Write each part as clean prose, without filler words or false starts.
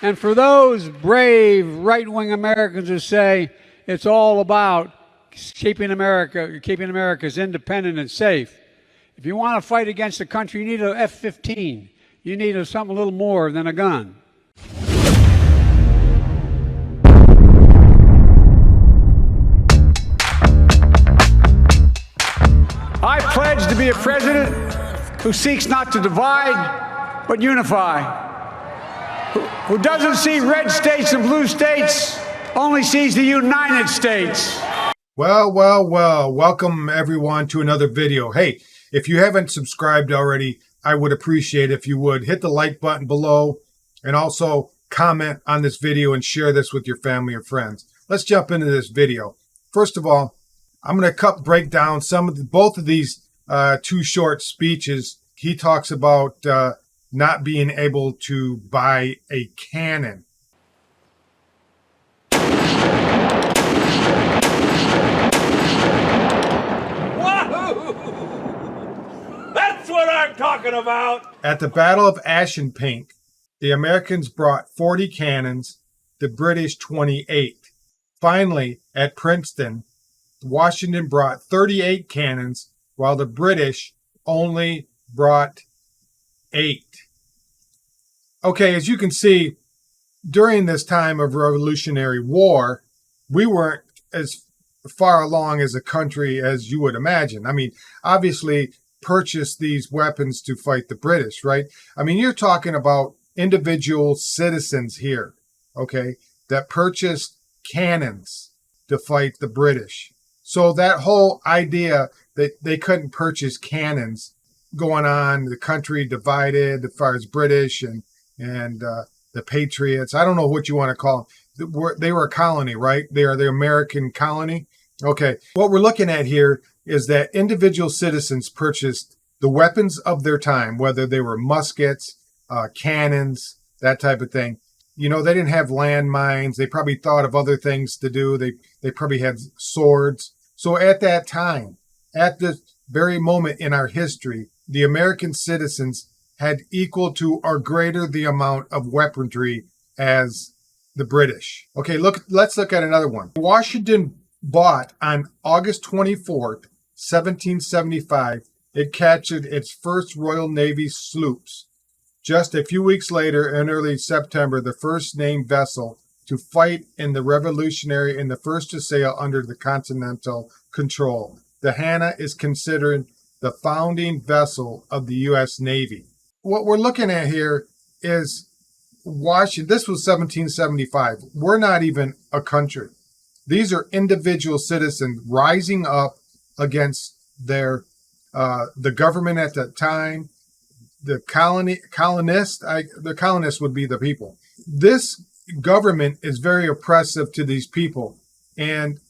And for those brave right-wing Americans who say it's all about keeping America's independent and safe, if you want to fight against the country, you need an F-15. You need something a little more than a gun. I pledge to be a president who seeks not to divide, but unify. Who doesn't see red states and blue states, only sees the United States. Well, welcome everyone to another video. Hey, if you haven't subscribed already, I would appreciate if you would hit the like button below and also comment on this video and share this with your family or friends. Let's jump into this video. First of all, I'm going to break down both of these two short speeches. He talks about not being able to buy a cannon. Whoa! That's what I'm talking about! At the Battle of Ashen, the Americans brought 40 cannons, the British 28. Finally, at Princeton, Washington brought 38 cannons, while the British only brought 8. Okay, as you can see, during this time of Revolutionary War, we weren't as far along as a country as you would imagine. I mean, obviously, purchased these weapons to fight the British, right? I mean, you're talking about individual citizens here, okay, that purchased cannons to fight the British. So that whole idea that they couldn't purchase cannons going on, the country divided as far as British and the Patriots, I don't know what you want to call them. They were a colony, right? They are the American colony. Okay, what we're looking at here is that individual citizens purchased the weapons of their time, whether they were muskets, cannons, that type of thing. You know, they didn't have landmines. They probably thought of other things to do. They probably had swords. So at that time, at this very moment in our history, the American citizens had equal to or greater the amount of weaponry as the British. Okay, let's look at another one. Washington bought on August 24th, 1775, it captured its first Royal Navy sloops. Just a few weeks later, in early September, the first named vessel to fight in the Revolutionary and the first to sail under the Continental control. The Hana is considered the founding vessel of the U.S. Navy. What we're looking at here is Washington. This was 1775. We're not even a country. These are individual citizens rising up against the government at that time. The colonists would be the people. This government is very oppressive to these people. And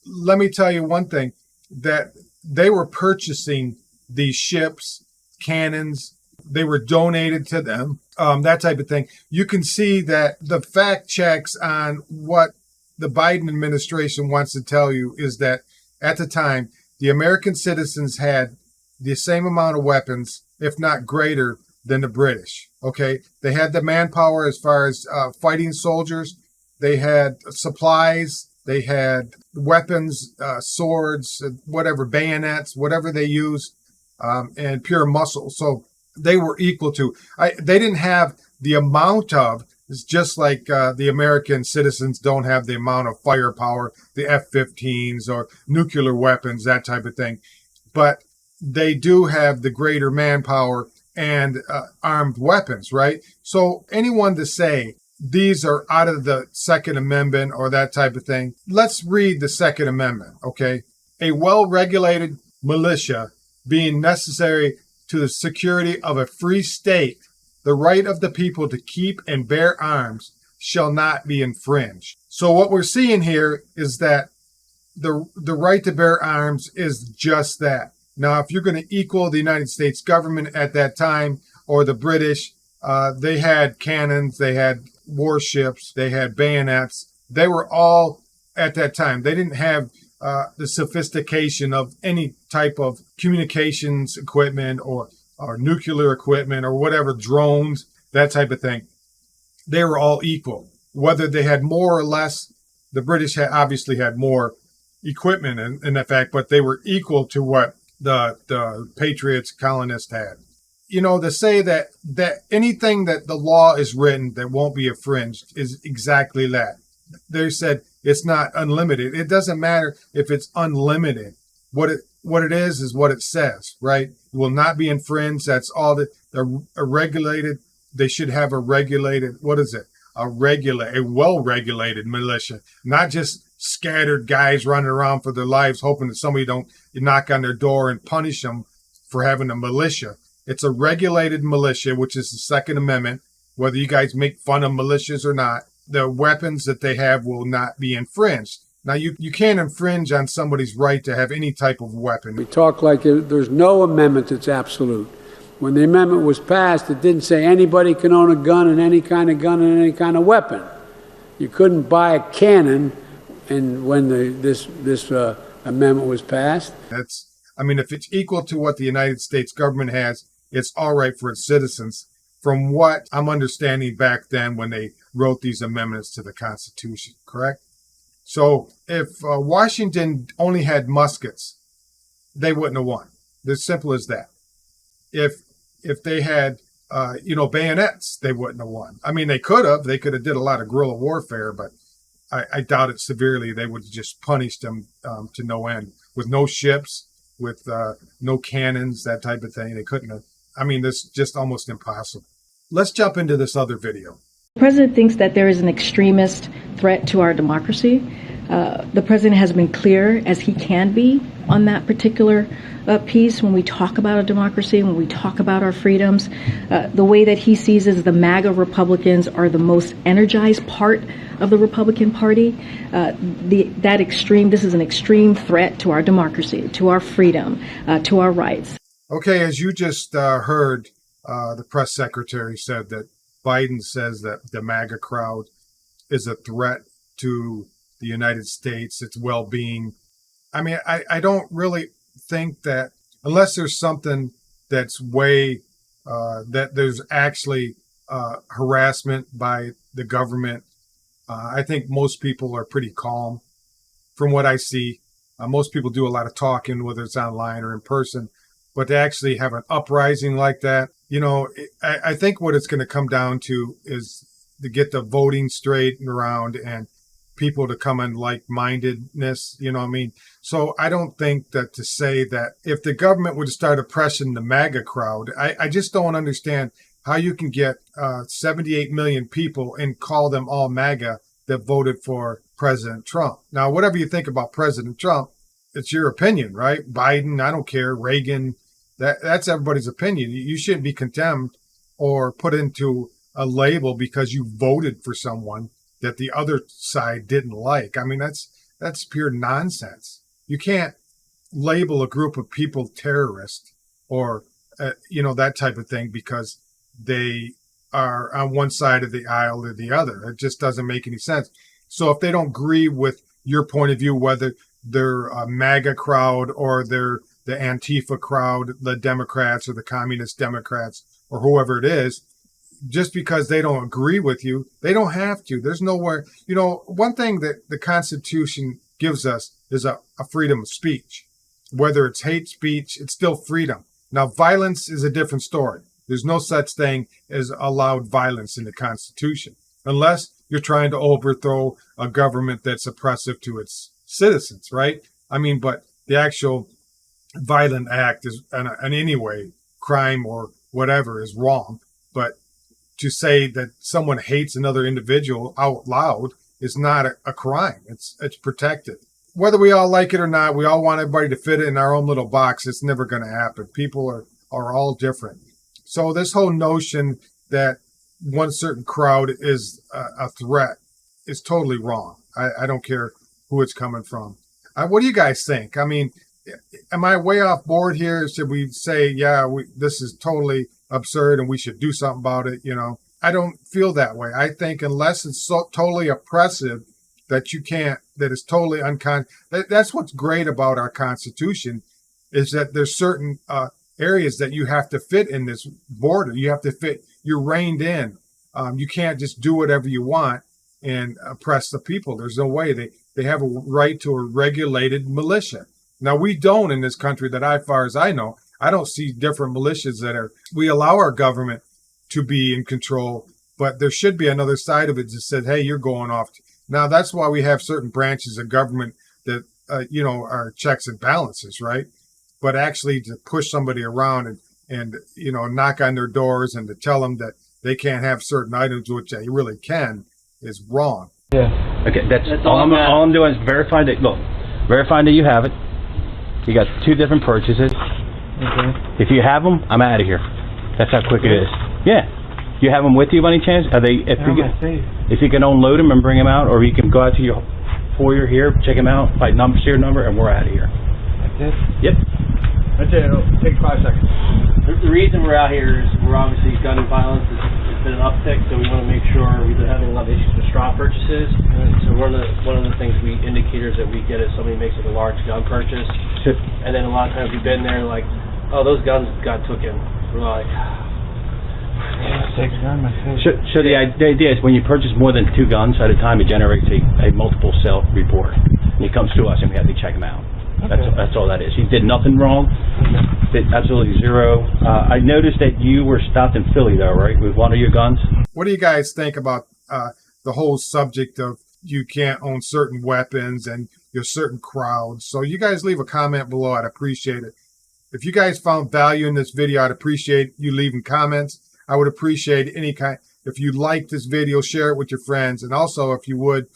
let me tell you one thing, that they were purchasing these ships, cannons, they were donated to them, that type of thing. You can see that the fact checks on what the Biden administration wants to tell you is that at the time, the American citizens had the same amount of weapons, if not greater, than the British. Okay, they had the manpower as far as fighting soldiers. They had supplies. They had weapons, swords, whatever, bayonets, whatever they used, and pure muscle. So they were equal to. They didn't have the amount of. It's just like the American citizens don't have the amount of firepower, the F-15s or nuclear weapons, that type of thing. But they do have the greater manpower and armed weapons, right? So anyone to say these are out of the Second Amendment or that type of thing, let's read the Second Amendment, okay? A well-regulated militia being necessary to the security of a free state, the right of the people to keep and bear arms shall not be infringed. So what we're seeing here is that the right to bear arms is just that. Now, if you're going to equal the United States government at that time or the British, they had cannons, they had warships, they had bayonets. They were all at that time. They didn't have the sophistication of any type of communications equipment or nuclear equipment or whatever, drones, that type of thing. they were all equal. Whether they had more or less, the British obviously had more equipment in effect, but they were equal to what the patriots, colonists had. You know, to say that anything that the law is written that won't be infringed is exactly that. They said it's not unlimited. It doesn't matter if it's unlimited. What it is what it says, right? It will not be infringed. That's all the regulated. They should have a regulated, what is it? A well-regulated militia, not just scattered guys running around for their lives, hoping that somebody don't knock on their door and punish them for having a militia. It's a regulated militia, which is the Second Amendment. Whether you guys make fun of militias or not, the weapons that they have will not be infringed. Now, you can't infringe on somebody's right to have any type of weapon. We talk like there's no amendment that's absolute. When the amendment was passed, it didn't say anybody can own a gun and any kind of gun and any kind of weapon. You couldn't buy a cannon, and when this amendment was passed. If it's equal to what the United States government has, it's all right for its citizens. From what I'm understanding back then when they wrote these amendments to the Constitution, correct? So if Washington only had muskets, they wouldn't have won. As simple as that. If they had, bayonets, they wouldn't have won. I mean, they could have. They could have did a lot of guerrilla warfare, but I doubt it severely. They would have just punished them to no end with no ships, with no cannons, that type of thing. They couldn't have. I mean, this is just almost impossible. Let's jump into this other video. The president thinks that there is an extremist threat to our democracy. The president has been clear as he can be on that particular piece when we talk about a democracy, when we talk about our freedoms. The way that he sees is the MAGA Republicans are the most energized part of the Republican Party. This is an extreme threat to our democracy, to our freedom, to our rights. Okay, as you just heard, the press secretary said that Biden says that the MAGA crowd is a threat to the United States, its well-being. I mean, I don't really think that unless there's something that's that there's actually harassment by the government, I think most people are pretty calm from what I see. Most people do a lot of talking, whether it's online or in person, but to actually have an uprising like that, I think what it's going to come down to is to get the voting straight around and people to come in like-mindedness, you know what I mean? So I don't think that to say that if the government would start oppressing the MAGA crowd, I just don't understand how you can get 78 million people and call them all MAGA that voted for President Trump. Now, whatever you think about President Trump, it's your opinion, right? Biden, I don't care, Reagan, that's everybody's opinion. You shouldn't be condemned or put into a label because you voted for someone that the other side didn't like. I mean, that's pure nonsense. You can't label a group of people terrorist or, that type of thing because they are on one side of the aisle or the other. It just doesn't make any sense. So if they don't agree with your point of view, whether they're a MAGA crowd or they're the Antifa crowd, the Democrats or the Communist Democrats or whoever it is, just because they don't agree with you, they don't have to. There's nowhere, one thing that the Constitution gives us is a freedom of speech. Whether it's hate speech, it's still freedom. Now, violence is a different story. There's no such thing as allowed violence in the Constitution, unless you're trying to overthrow a government that's oppressive to its citizens, right? I mean, but the actual violent act is, in any way, crime or whatever is wrong. But to say that someone hates another individual out loud is not a crime. It's protected. Whether we all like it or not, we all want everybody to fit in our own little box. It's never going to happen. People are all different. So this whole notion that one certain crowd is a threat is totally wrong. I don't care who it's coming from. What do you guys think? I mean, am I way off board here? Should we say, this is totally absurd and we should do something about it? I don't feel that way. I think unless it's so totally oppressive that you can't, that it's totally that's what's great about our Constitution, is that there's certain areas that you have to fit in this border. You have to fit, you're reined in You can't just do whatever you want and oppress the people. There's no way. They have a right to a regulated militia. Now, we don't in this country that as far as I know. I don't see different militias we allow our government to be in control, but there should be another side of it that said, hey, you're going off. Now, that's why we have certain branches of government that, are checks and balances, right? But actually to push somebody around and knock on their doors and to tell them that they can't have certain items, which they really can, is wrong. Yeah. Okay, that's all I'm doing is verifying that you have it. You got 2 different purchases. Okay. If you have them, I'm out of here. That's how quick it is. Yeah. You have them with you by any chance? Are they? If you can unload them and bring them out, or you can go out to your foyer here, check them out, by serial number, and we're out of here. That's it? Yep. That's it. It'll take 5 seconds. The reason we're out here is we're obviously gun violence has been an uptick, so we want to make sure we've been having a lot of issues with straw purchases. So one of the things indicators that we get is somebody makes like a large gun purchase, and then a lot of times we've been there like, oh, those guns got taken. We're like, so the idea is when you purchase more than 2 guns at a time, it generates a multiple sale report, and it comes to us, and we have to check them out. Okay. That's all that is. He did nothing wrong. Did absolutely zero. I noticed that you were stopped in Philly, though, right, with one of your guns? What do you guys think about the whole subject of you can't own certain weapons and your certain crowds? So you guys leave a comment below. I'd appreciate it. If you guys found value in this video, I'd appreciate you leaving comments. I would appreciate if you like this video, share it with your friends. And also, if you would,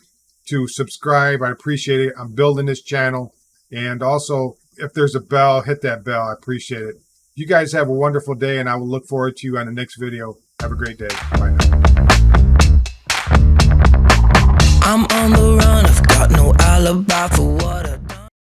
to subscribe, I'd appreciate it. I'm building this channel. And also, if there's a bell, hit that bell. I appreciate it. You guys have a wonderful day, and I will look forward to you on the next video. Have a great day. Bye now. I'm on the run, I've got no alibi for what